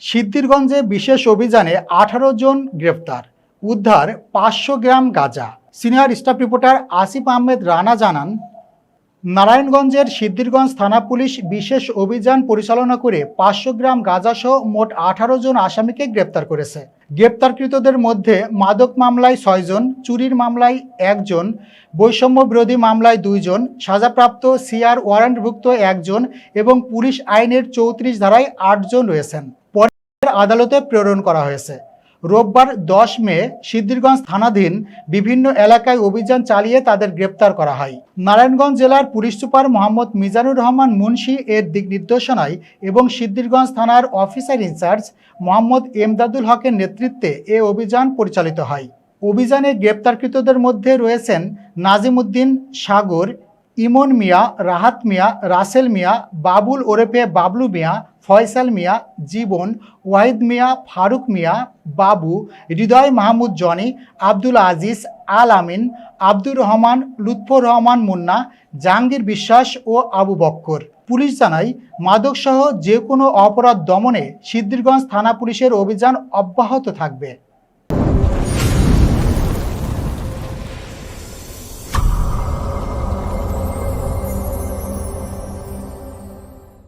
সিদ্ধিরগঞ্জে বিশেষ অভিযানে 18 জন গ্রেফতার, উদ্ধার 500 গ্রাম গাঁজা। Senior staff reporter Asif Ahmed Rana জানান, নারায়ণগঞ্জের সিদ্ধিরগঞ্জ থানা পুলিশ বিশেষ অভিযান পরিচালনা করে 500 গ্রাম গাঁজাসহ মোট 18 জন আসামিকে গ্রেপ্তার করেছে। গ্রেপ্তারকৃতদের মধ্যে মাদক মামলায় 6 জন, চুরির মামলায় 1 জন, বৈষম্য বিরোধী মামলায় 2 জন, সাজাপ্রাপ্ত সিআর ওয়ারেন্টভুক্ত 1 জন এবং পুলিশ আইনের 34 ধারায় 8 জন রয়েছেন। পরে আদালতে প্রেরণ করা হয়েছে। রোববার 10 মে সিদ্ধিরগঞ্জ থানাধীন বিভিন্ন এলাকায় অভিযান চালিয়ে তাদের গ্রেপ্তার করা হয়। নারায়ণগঞ্জ জেলার পুলিশ সুপার মোহাম্মদ মিজানুর রহমান মুন্সি এর দিক নির্দেশনায় এবং সিদ্ধিরগঞ্জ থানার অফিসার ইনচার্জ মোহাম্মদ এমদাদুল হকের নেতৃত্বে এ অভিযান পরিচালিত হয়। অভিযানে গ্রেপ্তারকৃতদের মধ্যে রয়েছেন নাজিম উদ্দিন, সাগর, ইমন মিয়া, রাহাত মিয়া, রাসেল মিয়া, বাবুল ওরফে বাবলু মিয়া, ফয়সাল মিয়া, জীবন, ওয়াহিদ মিয়া, ফারুক মিয়া, বাবু, হৃদয় মাহমুদ জনি, আব্দুল আজিজ, আল আমিন, আব্দুর রহমান, লুৎফর রহমান মুন্না, জাহাঙ্গীর বিশ্বাস ও আবু বক্কর। পুলিশ জানায়, মাদকসহ যে কোনো অপরাধ দমনে সিদ্ধিরগঞ্জ থানা পুলিশের অভিযান অব্যাহত থাকবে।